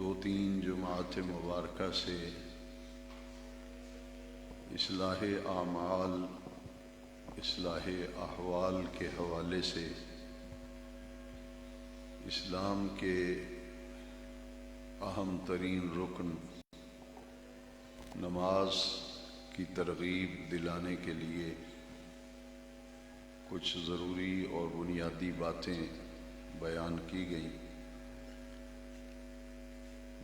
دو تین جماعت مبارکہ سے اصلاح اعمال، اصلاح احوال کے حوالے سے اسلام کے اہم ترین رکن نماز کی ترغیب دلانے کے لیے کچھ ضروری اور بنیادی باتیں بیان کی گئیں۔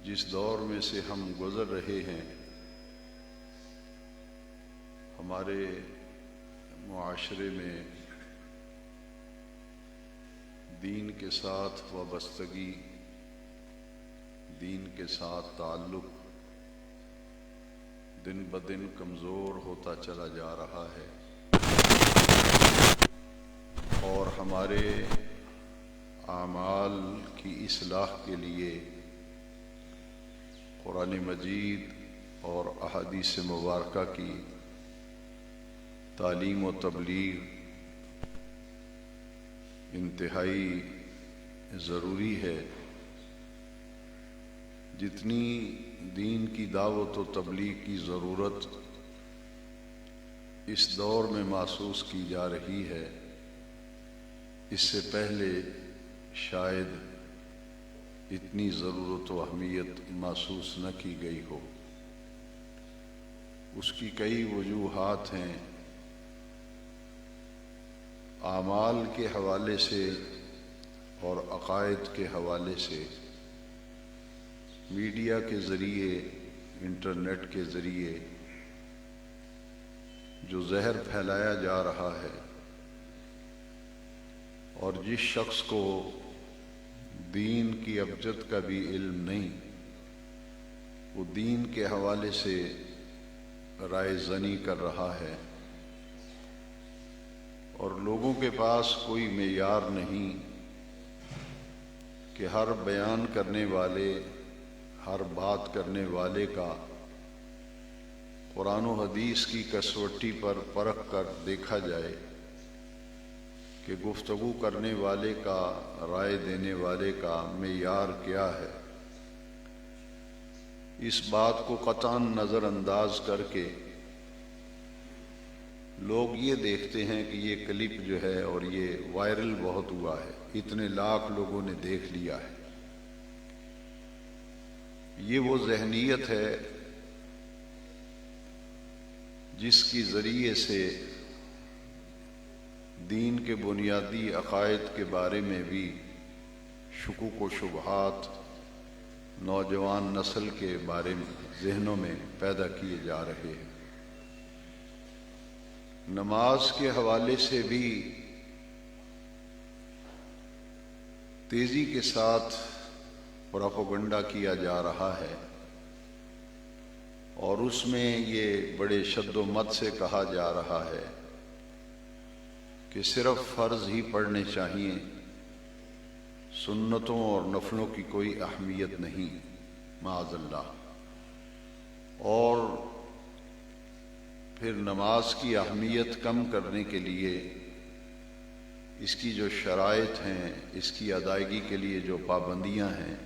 جس دور میں سے ہم گزر رہے ہیں، ہمارے معاشرے میں دین کے ساتھ وابستگی، دین کے ساتھ تعلق دن بدن کمزور ہوتا چلا جا رہا ہے، اور ہمارے اعمال کی اصلاح کے لیے قرآن مجید اور احادیث مبارکہ کی تعلیم و تبلیغ انتہائی ضروری ہے۔ جتنی دین کی دعوت و تبلیغ کی ضرورت اس دور میں محسوس کی جا رہی ہے، اس سے پہلے شاید اتنی ضرورت و اہمیت محسوس نہ کی گئی ہو۔ اس کی کئی وجوہات ہیں۔ اعمال کے حوالے سے اور عقائد کے حوالے سے میڈیا کے ذریعے، انٹرنیٹ کے ذریعے جو زہر پھیلایا جا رہا ہے، اور جس شخص کو دین کی ابجد کا بھی علم نہیں، وہ دین کے حوالے سے رائے زنی کر رہا ہے، اور لوگوں کے پاس کوئی معیار نہیں کہ ہر بیان کرنے والے، ہر بات کرنے والے کا قرآن و حدیث کی کسوٹی پر پرکھ کر دیکھا جائے کہ گفتگو کرنے والے کا، رائے دینے والے کا معیار کیا ہے۔ اس بات کو قطعاً نظر انداز کر کے لوگ یہ دیکھتے ہیں کہ یہ کلپ جو ہے اور یہ وائرل بہت ہوا ہے، اتنے لاکھ لوگوں نے دیکھ لیا ہے۔ یہ وہ ذہنیت ہے جس کی ذریعے سے دین کے بنیادی عقائد کے بارے میں بھی شکوک و شبہات نوجوان نسل کے بارے میں ذہنوں میں پیدا کیے جا رہے ہیں۔ نماز کے حوالے سے بھی تیزی کے ساتھ پروپیگنڈا کیا جا رہا ہے، اور اس میں یہ بڑے شد و مت سے کہا جا رہا ہے کہ صرف فرض ہی پڑھنے چاہیے، سنتوں اور نفلوں کی کوئی اہمیت نہیں، معاذ اللہ۔ اور پھر نماز کی اہمیت کم کرنے کے لیے اس کی جو شرائط ہیں، اس کی ادائیگی کے لیے جو پابندیاں ہیں،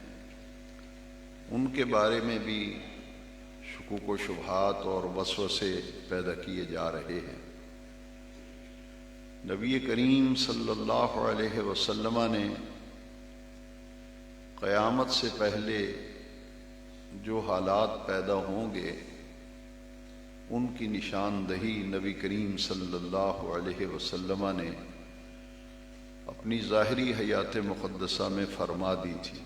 ان کے بارے میں بھی شکوک و شبہات اور وسوسے پیدا کیے جا رہے ہیں۔ نبی کریم صلی اللہ علیہ وسلم نے قیامت سے پہلے جو حالات پیدا ہوں گے، ان کی نشاندہی نبی کریم صلی اللہ علیہ وسلم نے اپنی ظاہری حیات مقدسہ میں فرما دی تھی،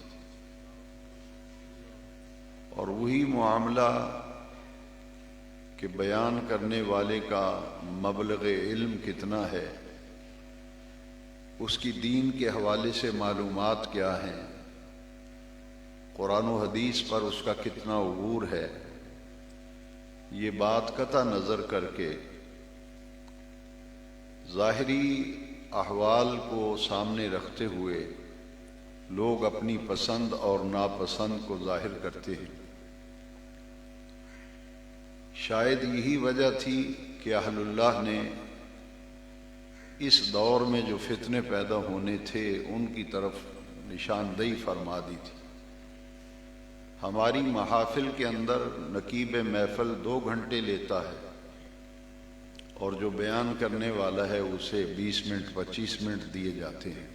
اور وہی معاملہ کہ بیان کرنے والے کا مبلغ علم کتنا ہے، اس کی دین کے حوالے سے معلومات کیا ہیں، قرآن و حدیث پر اس کا کتنا عبور ہے، یہ بات قطع نظر کر کے ظاہری احوال کو سامنے رکھتے ہوئے لوگ اپنی پسند اور ناپسند کو ظاہر کرتے ہیں۔ شاید یہی وجہ تھی کہ اہل اللہ نے اس دور میں جو فتنے پیدا ہونے تھے ان کی طرف نشاندہی فرما دی تھی۔ ہماری محافل کے اندر نقیب محفل 2 گھنٹے لیتا ہے اور جو بیان کرنے والا ہے اسے 20 منٹ 25 منٹ دیے جاتے ہیں۔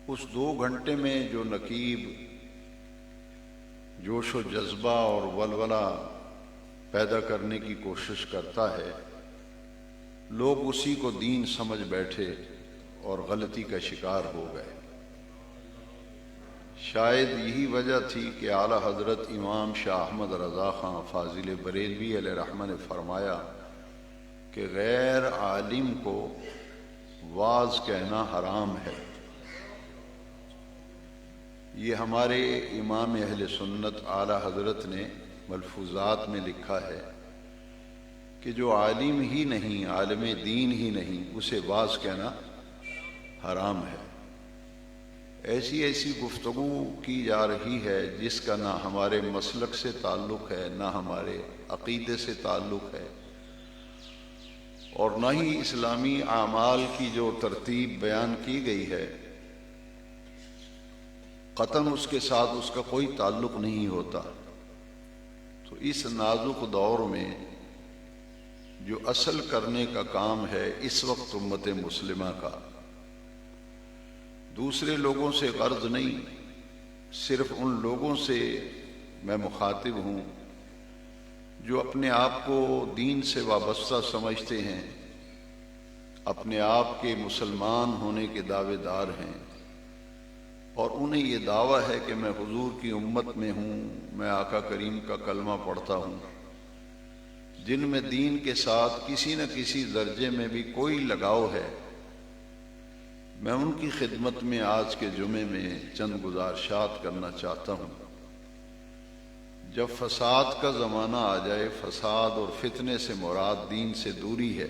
اس 2 گھنٹے میں جو نقیب جوش و جذبہ اور ولولہ پیدا کرنے کی کوشش کرتا ہے، لوگ اسی کو دین سمجھ بیٹھے اور غلطی کا شکار ہو گئے۔ شاید یہی وجہ تھی کہ اعلیٰ حضرت امام شاہ احمد رضا خان فاضل بریلوی علیہ رحمہ نے فرمایا کہ غیر عالم کو واعظ کہنا حرام ہے۔ یہ ہمارے امام اہل سنت اعلیٰ حضرت نے ملفوظات میں لکھا ہے کہ جو عالم ہی نہیں، عالم دین ہی نہیں، اسے واعظ کہنا حرام ہے۔ ایسی ایسی گفتگو کی جا رہی ہے جس کا نہ ہمارے مسلک سے تعلق ہے، نہ ہمارے عقیدے سے تعلق ہے، اور نہ ہی اسلامی اعمال کی جو ترتیب بیان کی گئی ہے قطعاً اس کے ساتھ اس کا کوئی تعلق نہیں ہوتا۔ تو اس نازک دور میں جو اصل کرنے کا کام ہے اس وقت امت مسلمہ کا، دوسرے لوگوں سے غرض نہیں، صرف ان لوگوں سے میں مخاطب ہوں جو اپنے آپ کو دین سے وابستہ سمجھتے ہیں، اپنے آپ کے مسلمان ہونے کے دعوے دار ہیں، اور انہیں یہ دعویٰ ہے کہ میں حضور کی امت میں ہوں، میں آقا کریم کا کلمہ پڑھتا ہوں، جن میں دین کے ساتھ کسی نہ کسی درجے میں بھی کوئی لگاؤ ہے۔ میں ان کی خدمت میں آج کے جمعے میں چند گزارشات کرنا چاہتا ہوں۔ جب فساد کا زمانہ آ جائے، فساد اور فتنے سے مراد دین سے دوری ہے۔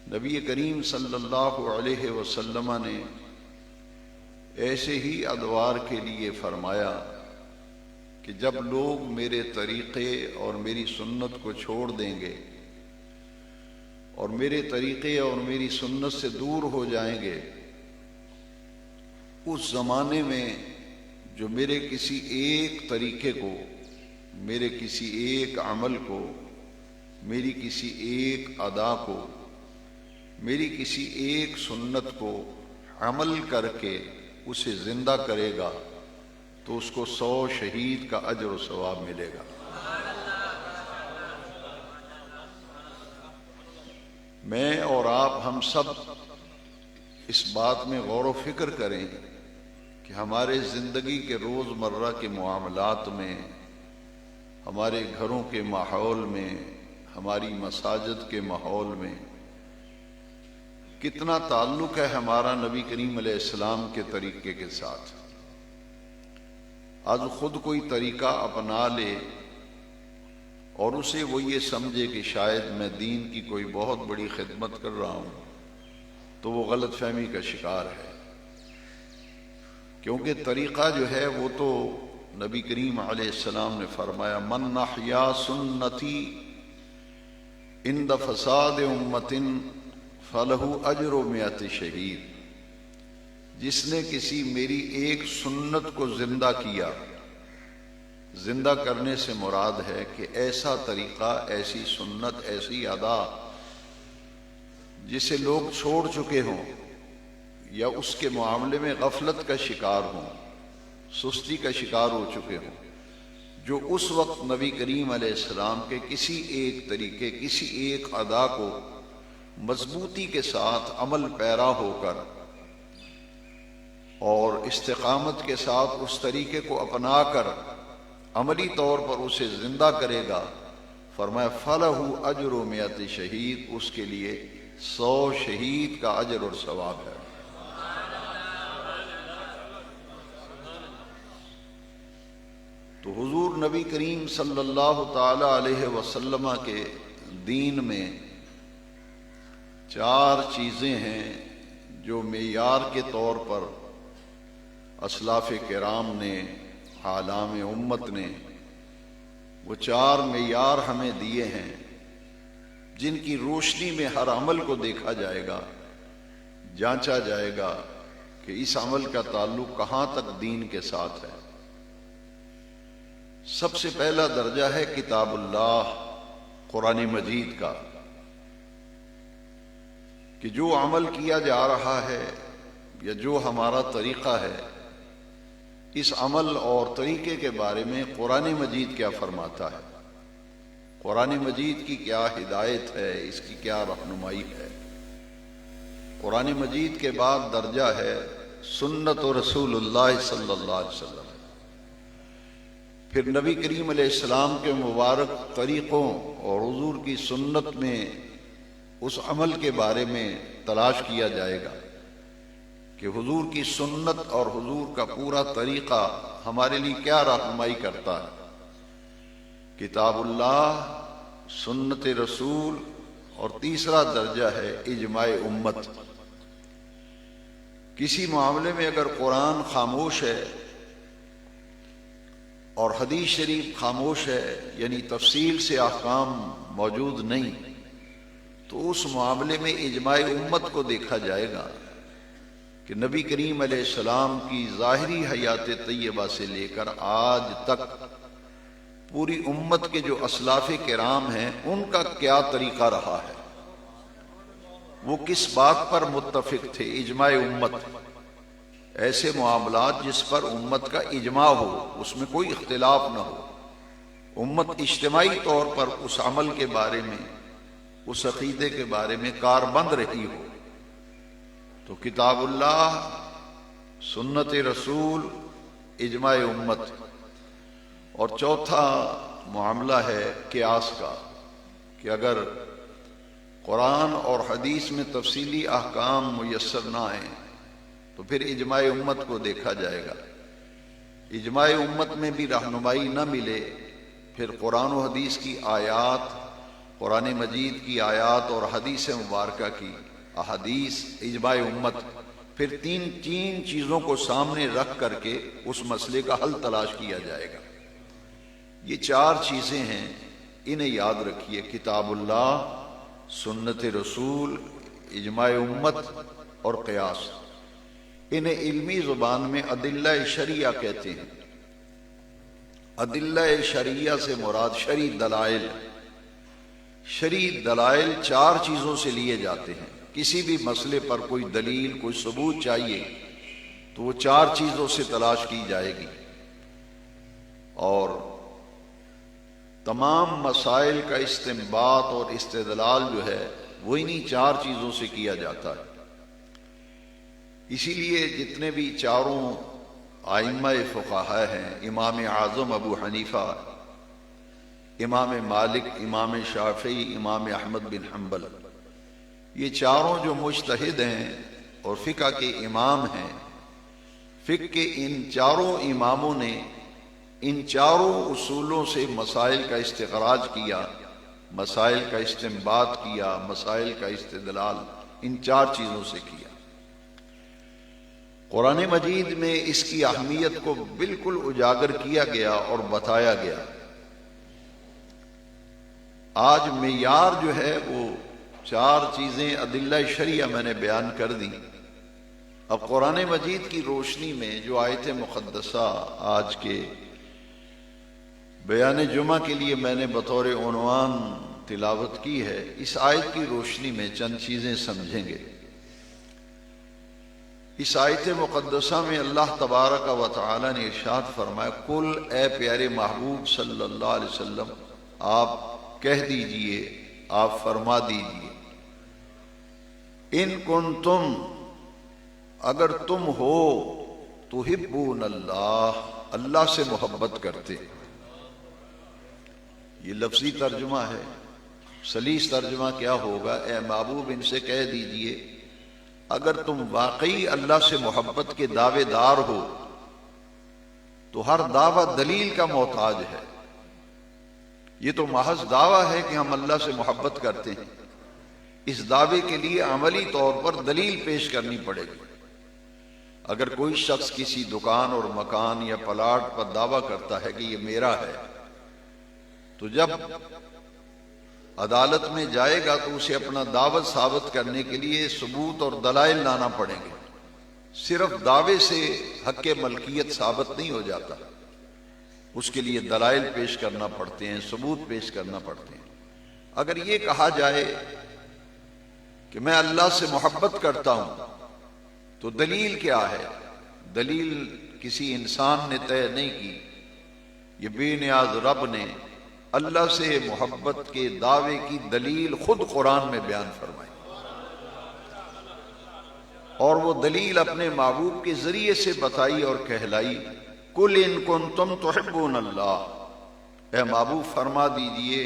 نبی کریم صلی اللہ علیہ وسلم نے ایسے ہی ادوار کے لیے فرمایا کہ جب لوگ میرے طریقے اور میری سنت کو چھوڑ دیں گے اور میرے طریقے اور میری سنت سے دور ہو جائیں گے، اس زمانے میں جو میرے کسی ایک طریقے کو، میرے کسی ایک عمل کو، میری کسی ایک ادا کو، میری کسی ایک سنت کو عمل کر کے اسے زندہ کرے گا تو اس کو 100 شہید کا اجر و ثواب ملے گا۔ میں اور آپ ہم سب اس بات میں غور و فکر کریں کہ ہمارے زندگی کے روز مرہ کے معاملات میں، ہمارے گھروں کے ماحول میں، ہماری مساجد کے ماحول میں کتنا تعلق ہے ہمارا نبی کریم علیہ السلام کے طریقے کے ساتھ۔ آج خود کوئی طریقہ اپنا لے اور اسے وہ یہ سمجھے کہ شاید میں دین کی کوئی بہت بڑی خدمت کر رہا ہوں، تو وہ غلط فہمی کا شکار ہے، کیونکہ طریقہ جو ہے وہ تو نبی کریم علیہ السلام نے فرمایا من احیا سنتی عند فساد امت فلہ اجر 100 شہید۔ جس نے کسی میری ایک سنت کو زندہ کیا، زندہ کرنے سے مراد ہے کہ ایسا طریقہ، ایسی سنت، ایسی ادا جسے لوگ چھوڑ چکے ہوں یا اس کے معاملے میں غفلت کا شکار ہوں، سستی کا شکار ہو چکے ہوں، جو اس وقت نبی کریم علیہ السلام کے کسی ایک طریقے، کسی ایک ادا کو مضبوطی کے ساتھ عمل پیرا ہو کر اور استقامت کے ساتھ اس طریقے کو اپنا کر عملی طور پر اسے زندہ کرے گا، فرمایا فَلَهُ أَجْرُ 100 شہید، اس کے لیے 100 شہید کا اجر اور ثواب ہے۔ تو حضور نبی کریم صلی اللہ تعالی علیہ وسلم کے دین میں 4 چیزیں ہیں جو معیار کے طور پر اسلاف کرام نے، عالم امت نے وہ 4 معیار ہمیں دیے ہیں، جن کی روشنی میں ہر عمل کو دیکھا جائے گا، جانچا جائے گا کہ اس عمل کا تعلق کہاں تک دین کے ساتھ ہے۔ سب سے پہلا درجہ ہے کتاب اللہ قرآن مجید کا، کہ جو عمل کیا جا رہا ہے یا جو ہمارا طریقہ ہے، اس عمل اور طریقے کے بارے میں قرآن مجید کیا فرماتا ہے، قرآن مجید کی کیا ہدایت ہے، اس کی کیا رہنمائی ہے۔ قرآن مجید کے بعد درجہ ہے سنت و رسول اللہ صلی اللہ علیہ وسلم، پھر نبی کریم علیہ السلام کے مبارک طریقوں اور حضور کی سنت میں اس عمل کے بارے میں تلاش کیا جائے گا کہ حضور کی سنت اور حضور کا پورا طریقہ ہمارے لیے کیا رہنمائی کرتا ہے۔ کتاب اللہ، سنت رسول، اور تیسرا درجہ ہے اجماع امت۔ کسی معاملے میں اگر قرآن خاموش ہے اور حدیث شریف خاموش ہے، یعنی تفصیل سے احکام موجود نہیں، تو اس معاملے میں اجماع امت کو دیکھا جائے گا کہ نبی کریم علیہ السلام کی ظاہری حیات طیبہ سے لے کر آج تک پوری امت کے جو اسلاف کرام ہیں ان کا کیا طریقہ رہا ہے، وہ کس بات پر متفق تھے۔ اجماع امت، ایسے معاملات جس پر امت کا اجماع ہو، اس میں کوئی اختلاف نہ ہو، امت اجتماعی طور پر اس عمل کے بارے میں، اس عقیدے کے بارے میں کاربند رہی ہو، تو کتاب اللہ، سنت رسول، اجماع امت۔ اور چوتھا معاملہ ہے قیاس کا، کہ اگر قرآن اور حدیث میں تفصیلی احکام میسر نہ آئیں تو پھر اجماع امت کو دیکھا جائے گا۔ اجماع امت میں بھی رہنمائی نہ ملے، پھر قرآن و حدیث کی آیات، قرآن مجید کی آیات اور حدیث مبارکہ کی احادیث، اجماع امت، پھر تین چیزوں کو سامنے رکھ کر کے اس مسئلے کا حل تلاش کیا جائے گا۔ یہ چار چیزیں ہیں، انہیں یاد رکھیے، کتاب اللہ، سنت رسول، اجماع امت اور قیاس۔ انہیں علمی زبان میں ادلہ شرعیہ کہتے ہیں۔ ادلہ شرعیہ سے مراد شرعی دلائل۔ شرعی دلائل چار چیزوں سے لیے جاتے ہیں۔ کسی بھی مسئلے پر کوئی دلیل، کوئی ثبوت چاہیے تو وہ چار چیزوں سے تلاش کی جائے گی، اور تمام مسائل کا استنباط اور استدلال جو ہے وہ انہی چار چیزوں سے کیا جاتا ہے۔ اسی لیے جتنے بھی چاروں ائمہ فقہا ہیں، امام اعظم ابو حنیفہ، امام مالک، امام شافعی، امام احمد بن حنبل، یہ چاروں جو مجتہد ہیں اور فقہ کے امام ہیں، فقہ کے ان چاروں اماموں نے ان چاروں اصولوں سے مسائل کا استخراج کیا، مسائل کا استنباط کیا، مسائل کا استدلال ان چار چیزوں سے کیا۔ قرآن مجید میں اس کی اہمیت کو بالکل اجاگر کیا گیا اور بتایا گیا۔ آج معیار جو ہے وہ چار چیزیں ادلہ شرعیہ میں نے بیان کر دی۔ اب قرآن مجید کی روشنی میں جو آیت مقدسہ آج کے بیان جمعہ کے لیے میں نے بطور عنوان تلاوت کی ہے، اس آیت کی روشنی میں چند چیزیں سمجھیں گے۔ اس آیت مقدسہ میں اللہ تبارک و تعالی نے ارشاد فرمایا، قل، اے پیارے محبوب صلی اللہ علیہ وسلم، آپ کہہ دیجئے، آپ فرما دیجئے، ان کنتم، اگر تم ہو، تحبون اللہ، اللہ سے محبت کرتے۔ یہ لفظی ترجمہ ہے، سلیس ترجمہ کیا ہوگا؟ اے محبوب ان سے کہہ دیجئے اگر تم واقعی اللہ سے محبت کے دعوے دار ہو تو ہر دعویٰ دلیل کا محتاج ہے۔ یہ تو محض دعویٰ ہے کہ ہم اللہ سے محبت کرتے ہیں، اس دعوے کے لیے عملی طور پر دلیل پیش کرنی پڑے گی۔ اگر کوئی شخص کسی دکان اور مکان یا پلاٹ پر دعویٰ کرتا ہے کہ یہ میرا ہے، تو جب عدالت میں جائے گا تو اسے اپنا دعوت ثابت کرنے کے لیے ثبوت اور دلائل لانا پڑیں گے۔ صرف دعوے سے حق ملکیت ثابت نہیں ہو جاتا، اس کے لیے دلائل پیش کرنا پڑتے ہیں، ثبوت پیش کرنا پڑتے ہیں۔ اگر یہ کہا جائے کہ میں اللہ سے محبت کرتا ہوں تو دلیل کیا ہے؟ دلیل کسی انسان نے طے نہیں کی، یہ بے نیاز رب نے اللہ سے محبت کے دعوے کی دلیل خود قرآن میں بیان فرمائی، اور وہ دلیل اپنے محبوب کے ذریعے سے بتائی اور کہلائی۔ قُلْ إِن كُنتُمْ تُحِبُّونَ اللَّهَ، اے محبوب فرما دیجئے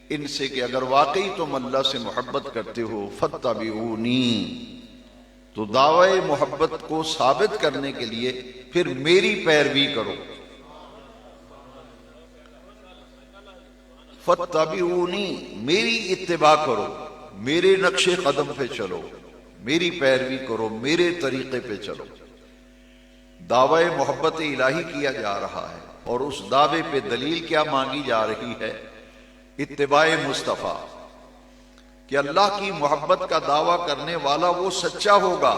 ان سے کہ اگر واقعی تم اللہ سے محبت کرتے ہو فَاتَّبِعُونِي، تو دعوی محبت کو ثابت کرنے کے لیے پھر میری پیروی کرو۔ فَاتَّبِعُونِی، میری اتباع کرو، میرے نقش قدم پہ چلو، میری پیروی کرو، میرے طریقے پہ چلو۔ دعوی محبت الہی کیا جا رہا ہے، اور اس دعوے پہ دلیل کیا مانگی جا رہی ہے؟ اتباع مصطفیٰ، کہ اللہ کی محبت کا دعویٰ کرنے والا وہ سچا ہوگا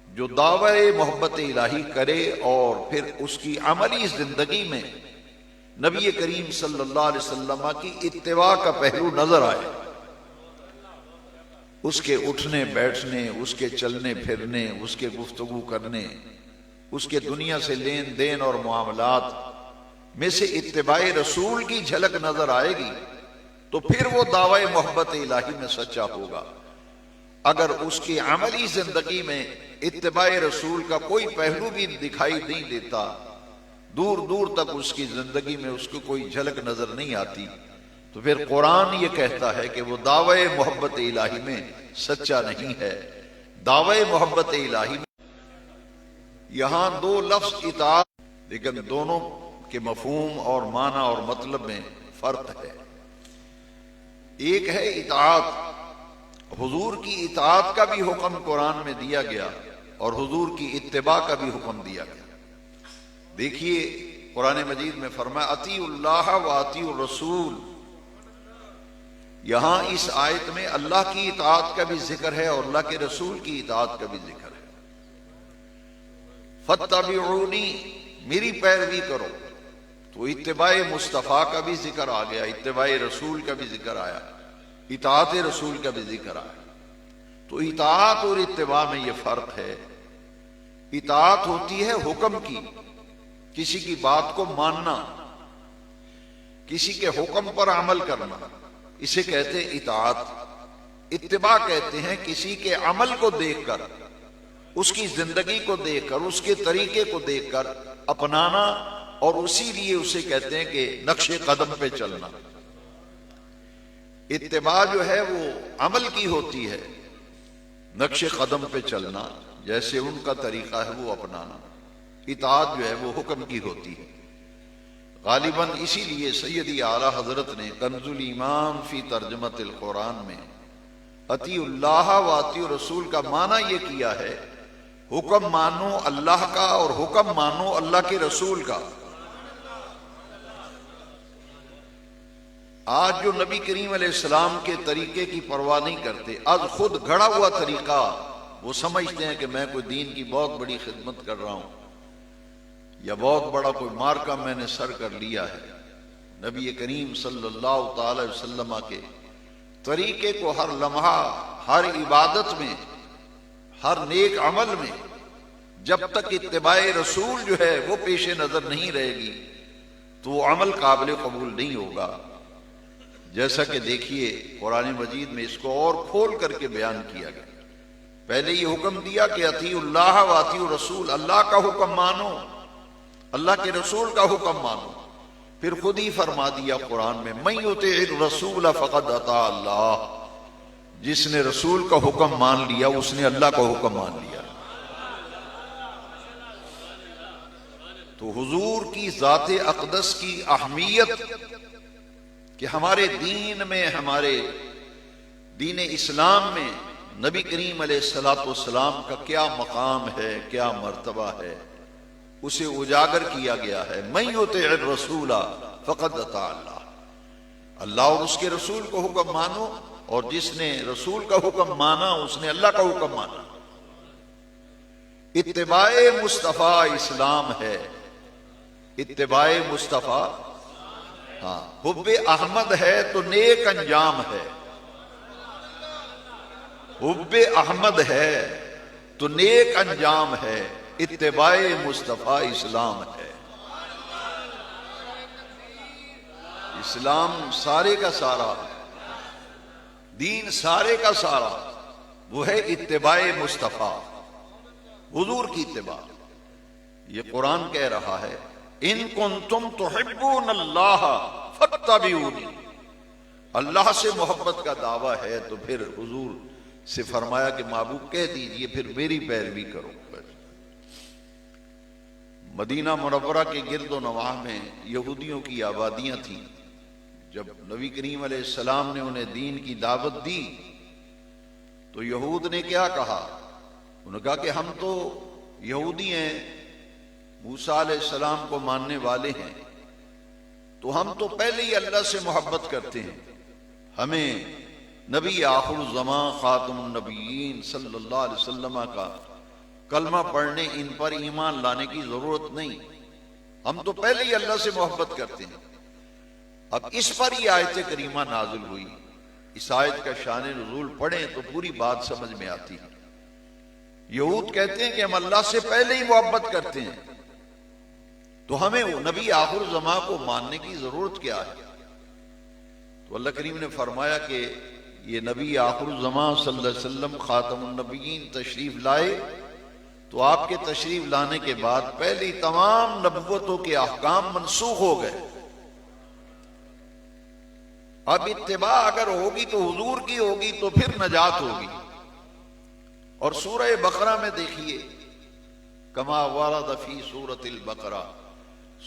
جو دعوی محبت الہی کرے اور پھر اس کی عملی زندگی میں نبی کریم صلی اللہ علیہ وسلم کی اتباع کا پہلو نظر آئے، اس کے اٹھنے بیٹھنے، اس کے چلنے پھرنے، اس کے گفتگو کرنے، اس کے دنیا سے لین دین اور معاملات میں سے اتباع رسول کی جھلک نظر آئے گی، تو پھر وہ دعوی محبت الہی میں سچا ہوگا۔ اگر اس کی عملی زندگی میں اتباع رسول کا کوئی پہلو بھی دکھائی نہیں دیتا، دور دور تک اس کی زندگی میں اس کو کوئی جھلک نظر نہیں آتی، تو پھر قرآن یہ کہتا ہے کہ وہ دعوی محبت الہی میں سچا نہیں ہے۔ دعوی محبت الہی میں یہاں دو لفظ اطاعت، لیکن دونوں کے مفہوم اور معنی اور مطلب میں فرق ہے۔ ایک ہے اطاعت، حضور کی اطاعت کا بھی حکم قرآن میں دیا گیا اور حضور کی اتباع کا بھی حکم دیا گیا۔ دیکھیے قرآن مجید میں فرمایا اطیعوا اللہ و اطیعوا الرسول، یہاں اس آیت میں اللہ کی اطاعت کا بھی ذکر ہے اور اللہ کے رسول کی اطاعت کا بھی ذکر ہے۔ فَاتَّبِعُونِی، میری پیروی کرو، تو اتباع مصطفیٰ کا بھی ذکر آ گیا، اتباع رسول کا بھی ذکر آیا، اطاعت رسول کا بھی ذکر آیا۔ تو اطاعت اور اتباع میں یہ فرق ہے۔ اطاعت ہوتی ہے حکم کی، کسی کی بات کو ماننا، کسی کے حکم پر عمل کرنا، اسے کہتے ہیں اطاعت۔ اتباع کہتے ہیں کسی کے عمل کو دیکھ کر، اس کی زندگی کو دیکھ کر، اس کے طریقے کو دیکھ کر اپنانا، اور اسی لیے اسے کہتے ہیں کہ نقش قدم پہ چلنا۔ اتباع جو ہے وہ عمل کی ہوتی ہے، نقش قدم پہ چلنا، جیسے ان کا طریقہ ہے وہ اپنانا۔ اطاعت جو ہے وہ حکم کی ہوتی ہے۔ غالباً اسی لیے سیدی اعلیٰ حضرت نے کنز الایمان فی ترجمۃ القرآن میں اطیعوا اللہ و اطیعوا الرسول کا معنی یہ کیا ہے، حکم مانو اللہ کا اور حکم مانو اللہ کے رسول کا۔ آج جو نبی کریم علیہ السلام کے طریقے کی پرواہ نہیں کرتے، آج خود گھڑا ہوا طریقہ، وہ سمجھتے ہیں کہ میں کوئی دین کی بہت بڑی خدمت کر رہا ہوں، یا بہت بڑا کوئی مارکہ میں نے سر کر لیا ہے۔ نبی کریم صلی اللہ تعالی وسلم کے طریقے کو ہر لمحہ، ہر عبادت میں، ہر نیک عمل میں جب تک اتباع رسول جو ہے وہ پیش نظر نہیں رہے گی تو وہ عمل قابل قبول نہیں ہوگا۔ جیسا کہ دیکھیے قرآن مجید میں اس کو اور کھول کر کے بیان کیا گیا۔ پہلے یہ حکم دیا کہ اطیعوا اللہ و اطیعوا الرسول، اللہ کا حکم مانو، اللہ کے رسول کا حکم مانو۔ پھر خود ہی فرما دیا قرآن میں من یطع الرسول فقد اطاع اللہ، جس نے رسول کا حکم مان لیا اس نے اللہ کا حکم مان لیا۔ تو حضور کی ذات اقدس کی اہمیت کہ ہمارے دین میں، ہمارے دین اسلام میں نبی کریم علیہ الصلوۃ والسلام کا کیا مقام ہے، کیا مرتبہ ہے، اسے اجاگر کیا گیا ہے۔ من یطع الرسول فقد اطاع اللہ، اللہ اور اس کے رسول کو حکم مانو، اور جس نے رسول کا حکم مانا اس نے اللہ کا حکم مانا۔ اتباع مصطفیٰ اسلام ہے، اتباع مصطفیٰ، ہاں حب احمد ہے تو نیک انجام ہے، حب احمد ہے تو نیک انجام ہے، اتباع مصطفیٰ اسلام ہے۔ اسلام سارے کا سارا، دین سارے کا سارا وہ ہے اتباع مصطفیٰ، حضور کی اتباع۔ یہ قرآن کہہ رہا ہے ان کنتم تحبون اللہ فاتبعونی، اللہ سے محبت کا دعویٰ ہے تو پھر حضور سے فرمایا کہ محبوب کہہ دیجئے پھر میری پیروی کرو۔ مدینہ منورہ کے گرد و نواح میں یہودیوں کی آبادیاں تھیں۔ جب نبی کریم علیہ السلام نے انہیں دین کی دعوت دی تو یہود نے کیا کہا؟ انہوں نے کہا کہ ہم تو یہودی ہیں، موسیٰ علیہ السلام کو ماننے والے ہیں، تو ہم تو پہلے ہی اللہ سے محبت کرتے ہیں، ہمیں نبی آخر الزمان خاتم النبیین صلی اللہ علیہ وسلم کا کلمہ پڑھنے، ان پر ایمان لانے کی ضرورت نہیں، ہم تو پہلے ہی اللہ سے محبت کرتے ہیں۔ اب اس پر ہی آیت کریمہ نازل ہوئی۔ اس آیت کا شان نزول پڑھیں تو پوری بات سمجھ میں آتی ہے۔ یہود کہتے ہیں کہ ہم اللہ سے پہلے ہی محبت کرتے ہیں، تو ہمیں وہ نبی آخر الزمان کو ماننے کی ضرورت کیا ہے؟ تو اللہ کریم نے فرمایا کہ یہ نبی آخر الزمان صلی اللہ علیہ وسلم خاتم النبیین تشریف لائے تو آپ کے تشریف لانے کے بعد پہلی تمام نبوتوں کے احکام منسوخ ہو گئے۔ اب اتباع اگر ہوگی تو حضور کی ہوگی تو پھر نجات ہوگی۔ اور سورہ بقرہ میں دیکھیے کما ورد فی سورۃ البقرہ،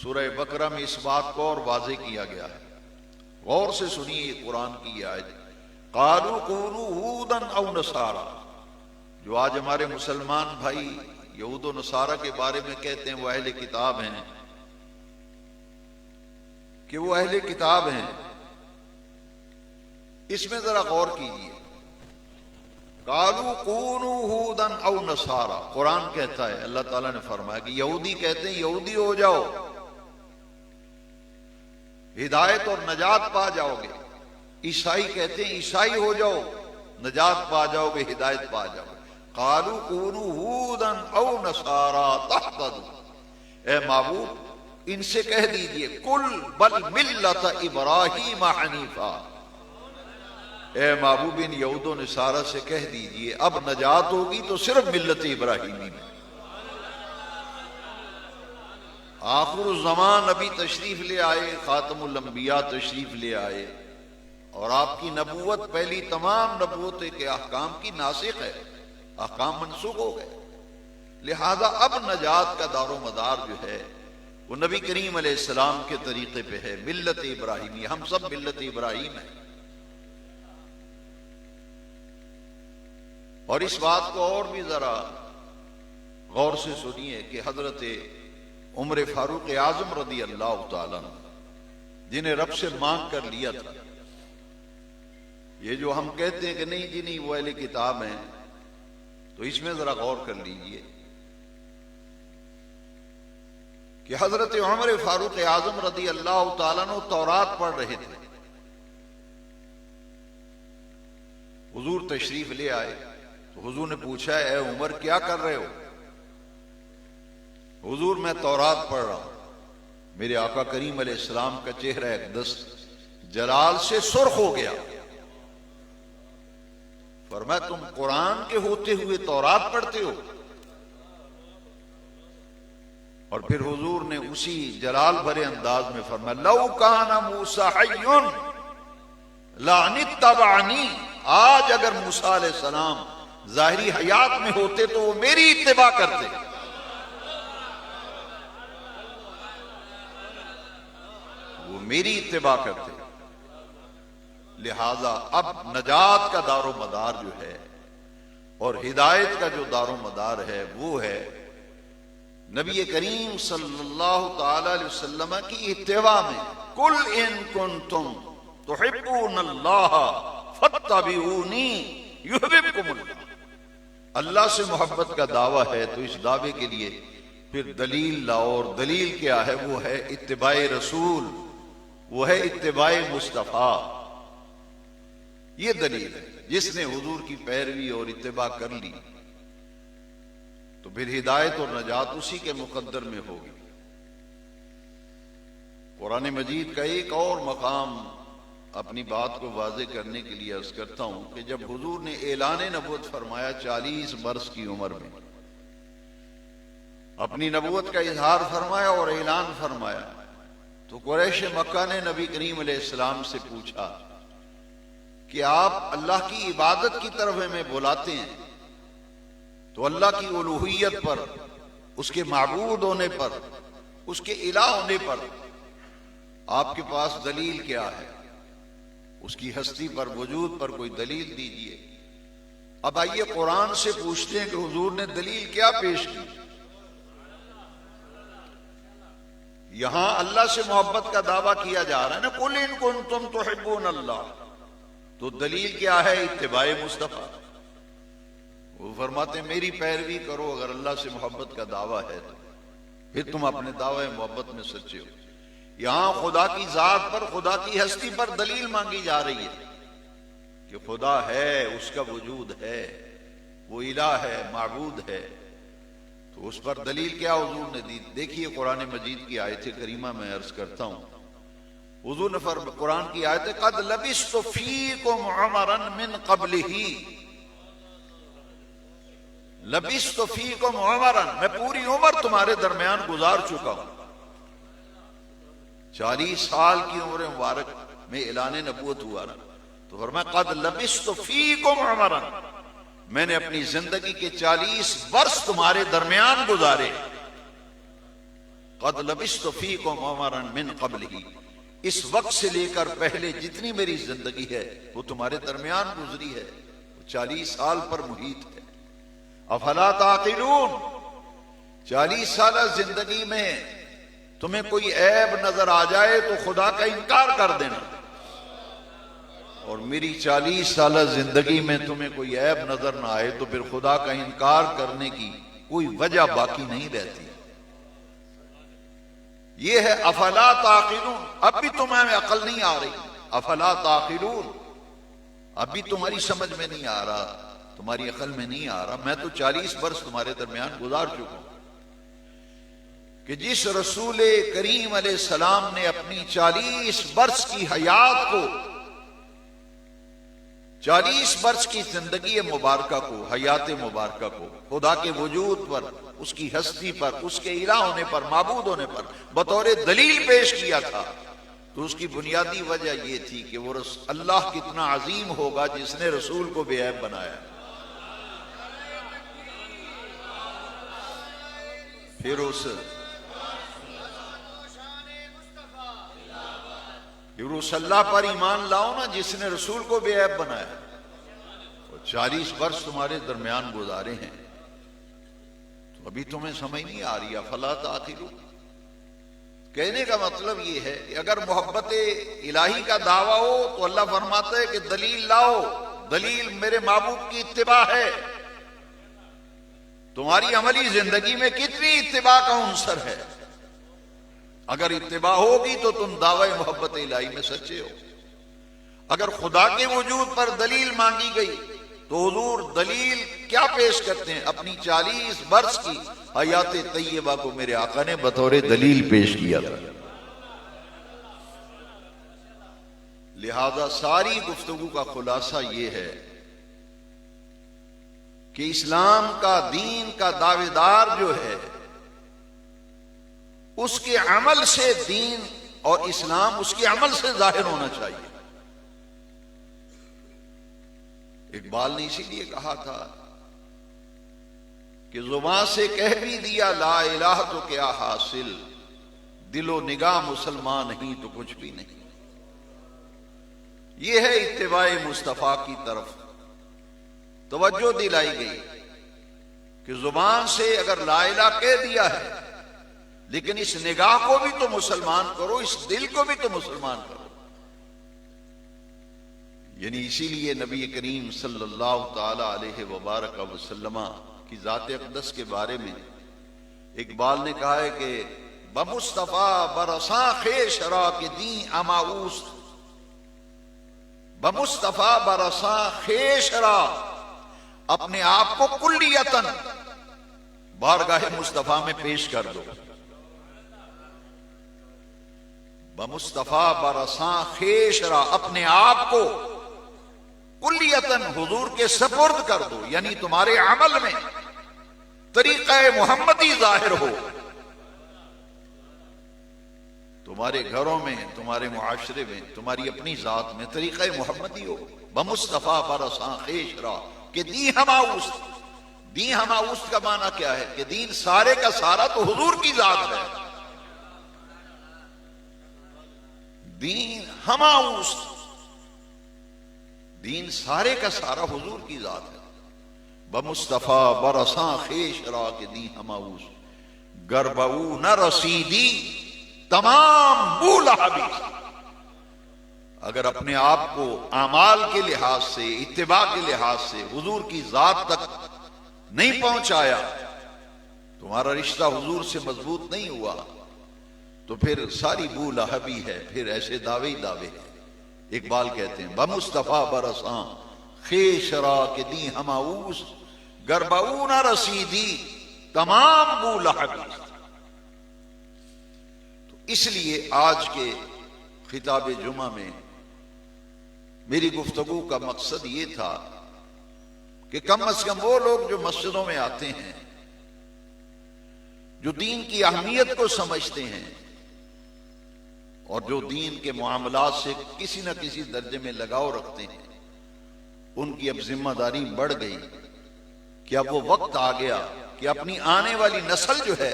سورہ بقرہ میں اس بات کو اور واضح کیا گیا ہے۔ غور سے سنیے یہ قرآن کی آیت، قالوا کونوا ہودا او نصارا، جو آج ہمارے مسلمان بھائی یہود و نصارہ کے بارے میں کہتے ہیں وہ اہل کتاب ہیں، کہ وہ اہل کتاب ہیں، اس میں ذرا غور کیجیے۔ قالوا کونوا ہودا او نصارا، قرآن کہتا ہے، اللہ تعالیٰ نے فرمایا کہ یہودی کہتے ہیں یہودی ہو جاؤ، ہدایت اور نجات پا جاؤ گے، عیسائی کہتے ہیں عیسائی ہو جاؤ، نجات پا جاؤ گے، ہدایت پا جاؤ گے۔ قالوا کونوا ہودا او نصارا تہتدوا، اے محبوب ان سے کہہ دیجئے قل بل ملت ابراہیم حنیفا، اے محبوب ان یہود و نصارہ سے کہہ دیجئے اب نجات ہوگی تو صرف ملت ابراہیمی میں۔ آخر الزمان نبی تشریف لے آئے، خاتم الانبیاء تشریف لے آئے، اور آپ کی نبوت پہلی تمام نبوت کے احکام کی ناسخ ہے، احکام منسوخ ہو گئے، لہذا اب نجات کا دار و مدار جو ہے وہ نبی کریم علیہ السلام کے طریقے پہ ہے، ملت ابراہیمی، ہم سب ملت ابراہیم ہیں۔ اور اس بات کو اور بھی ذرا غور سے سنیے کہ حضرت عمر فاروق اعظم رضی اللہ تعالیٰ جنہیں رب سے مانگ کر لیا تھا، یہ جو ہم کہتے ہیں کہ نہیں جی نہیں وہ اہل کتاب ہیں، تو اس میں ذرا غور کر لیجئے کہ حضرت عمر فاروق اعظم رضی اللہ تعالیٰ عنہ تورات پڑھ رہے تھے، حضور تشریف لے آئے تو حضور نے پوچھا اے عمر کیا کر رہے ہو؟ حضور میں تورات پڑھ رہا ہوں۔ میرے آقا کریم علیہ السلام کا چہرہ اقدس جلال سے سرخ ہو گیا، فرمایا تم قرآن کے ہوتے ہوئے تورات پڑھتے ہو؟ اور پھر حضور نے اسی جلال بھرے انداز میں فرمایا لو کان موسیٰ حی لانتبعنی، آج اگر موسیٰ علیہ السلام ظاہری حیات میں ہوتے تو وہ میری اتباع کرتے، وہ میری اتباع کرتے۔ لہذا اب نجات کا دار و مدار جو ہے اور ہدایت کا جو دار و مدار ہے وہ ہے نبی کریم صلی اللہ تعالی علیہ وسلم کی اتباع میں۔ قل ان کنتم تحبون اللہ فاتبعونی یحببکم اللہ، اللہ سے محبت کا دعویٰ ہے تو اس دعوے کے لیے پھر دلیل لاؤ، اور دلیل کیا ہے؟ وہ ہے اتباع رسول، وہ ہے اتباع مصطفیٰ. یہ دلیل ہے. جس نے حضور کی پیروی اور اتباع کر لی تو پھر ہدایت اور نجات اسی کے مقدر میں ہوگی. قرآن مجید کا ایک اور مقام اپنی بات کو واضح کرنے کے لیے عرض کرتا ہوں کہ جب حضور نے اعلان نبوت فرمایا 40 برس کی عمر میں، اپنی نبوت کا اظہار فرمایا اور اعلان فرمایا، تو قریش مکہ نے نبی کریم علیہ السلام سے پوچھا کہ آپ اللہ کی عبادت کی طرف ہمیں بلاتے ہیں تو اللہ کی الوہیت پر، اس کے معبود ہونے پر، اس کے الہ ہونے پر آپ کے پاس دلیل کیا ہے؟ اس کی ہستی پر، وجود پر کوئی دلیل دیجئے. اب آئیے قرآن سے پوچھتے ہیں کہ حضور نے دلیل کیا پیش کی. یہاں اللہ سے محبت کا دعویٰ کیا جا رہا ہے نا، قُلْ إِن كُنتُمْ تُحِبُّونَ اللَّهَ، تو دلیل کیا ہے؟ اتباع مصطفیٰ. وہ فرماتے ہیں میری پیروی کرو اگر اللہ سے محبت کا دعویٰ ہے تو پھر تم اپنے دعوے محبت میں سچے ہو. یہاں خدا کی ذات پر، خدا کی ہستی پر دلیل مانگی جا رہی ہے کہ خدا ہے، اس کا وجود ہے، وہ الہ ہے، معبود ہے. تو اس پر دلیل کیا حضور نے دی؟ دیکھیے قرآن مجید کی آیت کریمہ میں عرض کرتا ہوں. حضور نے قرآن کی آیت قد لبثت فیکم عمرا من قبلہ، لبثت فیکم عمرا، میں پوری عمر تمہارے درمیان گزار چکا ہوں. 40 سال کی عمر مبارک میں اعلان نبوت ہوا نا، تو فرمایا قد لبثت فیکم عمرا، میں نے اپنی زندگی کے 40 برس تمہارے درمیان گزارے. قد لبثت فیکم عمرا من قبلہ، اس وقت سے لے کر پہلے جتنی میری زندگی ہے وہ تمہارے درمیان گزری ہے، 40 سال پر محیط ہے. افلا تعقلون، 40 سالہ زندگی میں تمہیں کوئی عیب نظر آ جائے تو خدا کا انکار کر دینا، اور میری 40 سالہ زندگی میں تمہیں کوئی عیب نظر نہ آئے تو پھر خدا کا انکار کرنے کی کوئی وجہ باقی نہیں رہتی. یہ ہے افلا تعقلون. اب بھی تمہیں عقل نہیں آ رہی، افلا تعقلون، اب بھی تمہاری سمجھ میں نہیں آ رہا، تمہاری عقل میں نہیں آ رہا. میں تو 40 برس تمہارے درمیان گزار چکا ہوں کہ جس رسول کریم علیہ السلام نے اپنی 40 برس کی حیات کو، 40 برس کی زندگی مبارکہ کو، حیات مبارکہ کو خدا کے وجود پر، اس کی ہستی پر، اس کے الہ ہونے پر، معبود ہونے پر بطور دلیل پیش کیا تھا، تو اس کی بنیادی وجہ یہ تھی کہ وہ اللہ کتنا عظیم ہوگا جس نے رسول کو بے عیب بنایا. پھر اس اللہ پر ایمان لاؤ نا جس نے رسول کو بے عیب بنایا. 40 برس تمہارے درمیان گزارے ہیں تو ابھی تمہیں سمجھ نہیں آ رہی. افلا تعقلون. کہنے کا مطلب یہ ہے کہ اگر محبت الہی کا دعویٰ ہو تو اللہ فرماتا ہے کہ دلیل لاؤ. دلیل میرے محبوب کی اتباع ہے. تمہاری عملی زندگی میں کتنی اتباع کا عنصر ہے؟ اگر اتباع ہوگی تو تم دعوی محبت الہی میں سچے ہو. اگر خدا کے وجود پر دلیل مانگی گئی تو حضور دلیل کیا پیش کرتے ہیں؟ اپنی 40 برس کی حیات طیبہ کو میرے آقا نے بطور دلیل پیش کیا تھا. لہذا ساری گفتگو کا خلاصہ یہ ہے کہ اسلام کا، دین کا دعوے دار جو ہے، اس کے عمل سے دین اور اسلام اس کے عمل سے ظاہر ہونا چاہیے. اقبال نے اسی لیے کہا تھا کہ زبان سے کہہ بھی دیا لا الہ تو کیا حاصل، دل و نگاہ مسلمان نہیں تو کچھ بھی نہیں. یہ ہے اتباع مصطفیٰ کی طرف توجہ دلائی گئی کہ زبان سے اگر لا الہ کہہ دیا ہے لیکن اس نگاہ کو بھی تو مسلمان کرو، اس دل کو بھی تو مسلمان کرو. یعنی اسی لیے نبی کریم صلی اللہ تعالی علیہ وبارک وسلم کی ذات اقدس کے بارے میں اقبال نے کہا ہے کہ بمصطفیٰ برساں خیش را کہ دین اماؤست، بمصطفیٰ برساں خیش را، اپنے آپ کو کلیتاً بارگاہ مصطفیٰ میں پیش کر دو. بمصطفیٰ برساں خیش را، اپنے آپ کو کلیتاً حضور کے سپرد کر دو، یعنی تمہارے عمل میں طریقہ محمدی ظاہر ہو، تمہارے گھروں میں، تمہارے معاشرے میں، تمہاری اپنی ذات میں طریقہ محمدی ہو. بمصطفیٰ برساں خیش را کہ دین ہماؤست. دین ہماؤست کا معنی کیا ہے؟ کہ دین سارے کا سارا تو حضور کی ذات ہے. دین ہماؤست، دین سارے کا سارا حضور کی ذات ہے. بمصطفیٰ برساں خیش را کہ دین ہماؤست، گربعو نہ رسیدی تمام بو لہبی. اگر اپنے آپ کو اعمال کے لحاظ سے، اتباع کے لحاظ سے حضور کی ذات تک نہیں پہنچایا، تمہارا رشتہ حضور سے مضبوط نہیں ہوا، تو پھر ساری بو لہبی ہے، پھر ایسے دعوے ہی دعوے ہیں. اقبال کہتے ہیں بمصطفیٰ برساں خیش را کہ دی ہماؤس، گربعو نہ رسیدی تمام بو لہبی. تو اس لیے آج کے خطاب جمعہ میں میری گفتگو کا مقصد یہ تھا کہ کم از کم وہ لوگ جو مسجدوں میں آتے ہیں، جو دین کی اہمیت کو سمجھتے ہیں اور جو دین کے معاملات سے کسی نہ کسی درجے میں لگاؤ رکھتے ہیں، ان کی اب ذمہ داری بڑھ گئی کہ اب وہ وقت آ گیا کہ اپنی آنے والی نسل جو ہے،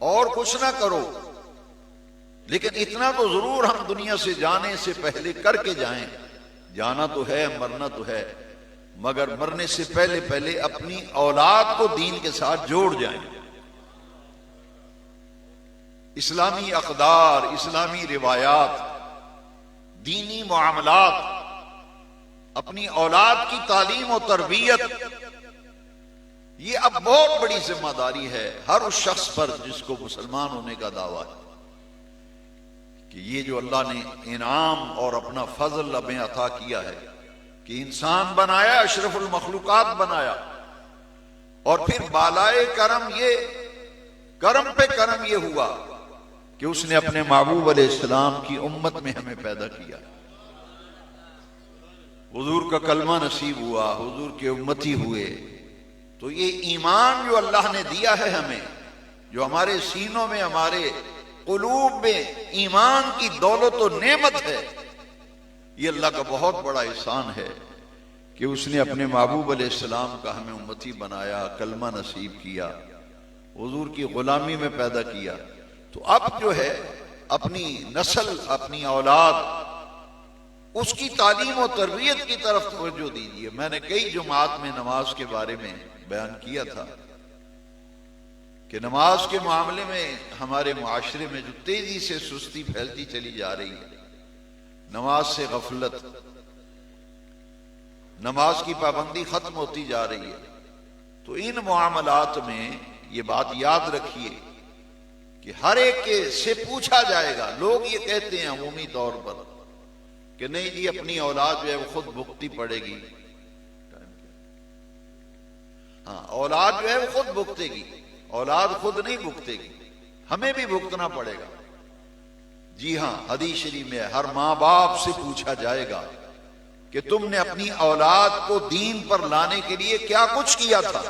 اور کچھ نہ کرو لیکن اتنا تو ضرور ہم دنیا سے جانے سے پہلے کر کے جائیں. جانا تو ہے، مرنا تو ہے، مگر مرنے سے پہلے پہلے اپنی اولاد کو دین کے ساتھ جوڑ جائیں. اسلامی اقدار، اسلامی روایات، دینی معاملات، اپنی اولاد کی تعلیم و تربیت، یہ اب بہت بڑی ذمہ داری ہے ہر اس شخص پر جس کو مسلمان ہونے کا دعویٰ ہے، کہ یہ جو اللہ نے انعام اور اپنا فضل ہمیں عطا کیا ہے کہ انسان بنایا، اشرف المخلوقات بنایا، اور پھر بالائے کرم، یہ کرم پہ کرم یہ ہوا کہ اس نے اپنے محبوب علیہ السلام کی امت میں ہمیں پیدا کیا. حضور کا کلمہ نصیب ہوا، حضور کے امتی ہوئے. تو یہ ایمان جو اللہ نے دیا ہے ہمیں، جو ہمارے سینوں میں، ہمارے قلوب میں ایمان کی دولت و نعمت ہے، یہ اللہ کا بہت بڑا احسان ہے کہ اس نے اپنے محبوب علیہ السلام کا ہمیں امتی بنایا، کلمہ نصیب کیا، حضور کی غلامی میں پیدا کیا. تو اب جو ہے اپنی نسل، اپنی اولاد، اس کی تعلیم و تربیت کی طرف توجہ دیجیے. میں نے کئی جمعات میں نماز کے بارے میں بیان کیا تھا کہ نماز کے معاملے میں ہمارے معاشرے میں جو تیزی سے سستی پھیلتی چلی جا رہی ہے، نماز سے غفلت، نماز کی پابندی ختم ہوتی جا رہی ہے. تو ان معاملات میں یہ بات یاد رکھیے کہ ہر ایک سے پوچھا جائے گا. لوگ یہ کہتے ہیں عمومی طور پر کہ نہیں جی اپنی اولاد جو ہے وہ خود بھگتنی پڑے گی. ہاں، اولاد جو ہے وہ خود بھگتے گی، اولاد خود نہیں بھگتے گی، ہمیں بھی بھگتنا پڑے گا. جی ہاں، حدیث شریف میں ہر ماں باپ سے پوچھا جائے گا کہ تم نے اپنی اولاد کو دین پر لانے کے لیے کیا کچھ کیا تھا.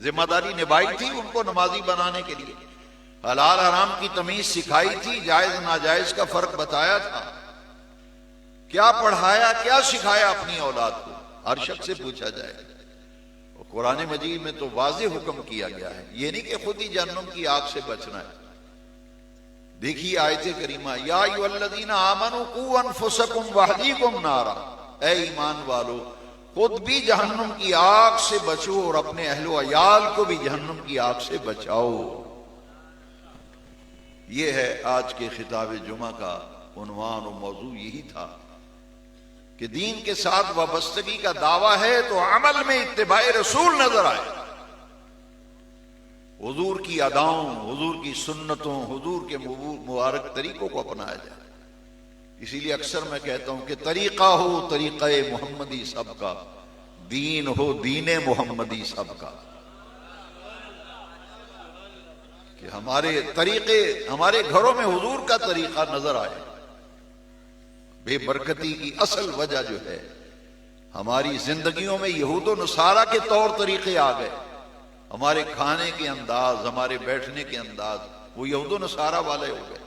ذمہ داری نبھائی تھی ان کو نمازی بنانے کے لیے، حلال حرام کی تمیز سکھائی تھی، جائز ناجائز کا فرق بتایا تھا، کیا پڑھایا، کیا سکھایا اپنی اولاد کو. ہر شخص سے پوچھا جائے گا. قرآن مجید میں تو واضح حکم کیا گیا ہے، یہ نہیں کہ خود ہی جہنم کی آگ سے بچنا ہے. دیکھیے آیت کریمہ، یا ایھا الذین آمنوا قوا انفسکم واہلیکم نارا، اے ایمان والو خود بھی جہنم کی آگ سے بچو اور اپنے اہل و عیال کو بھی جہنم کی آگ سے بچاؤ. یہ ہے آج کے خطاب جمعہ کا عنوان و موضوع یہی تھا کہ دین کے ساتھ وابستگی کا دعویٰ ہے تو عمل میں اتباع رسول نظر آئے. حضور کی اداؤں، حضور کی سنتوں، حضور کے مبارک طریقوں کو اپنایا جائے۔ اسی لیے اکثر میں کہتا ہوں کہ طریقہ ہو طریقہ محمدی سب کا، دین ہو دین محمدی سب کا، کہ ہمارے طریقے، ہمارے گھروں میں حضور کا طریقہ نظر آئے۔ بے برکتی کی اصل وجہ جو ہے، ہماری زندگیوں میں یہود و نصارہ کے طور طریقے آ گئے، ہمارے کھانے کے انداز، ہمارے بیٹھنے کے انداز وہ یہود و نصارہ والے ہو گئے،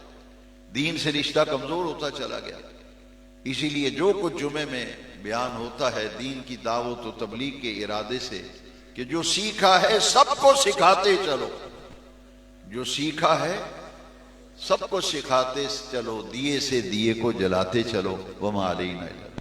دین سے رشتہ کمزور ہوتا چلا گیا۔ اسی لیے جو کچھ جمعے میں بیان ہوتا ہے دین کی دعوت و تبلیغ کے ارادے سے، کہ جو سیکھا ہے سب کو سکھاتے چلو، جو سیکھا ہے سب کو سکھاتے چلو، دیے سے دیے کو جلاتے چلو، وما علینا الا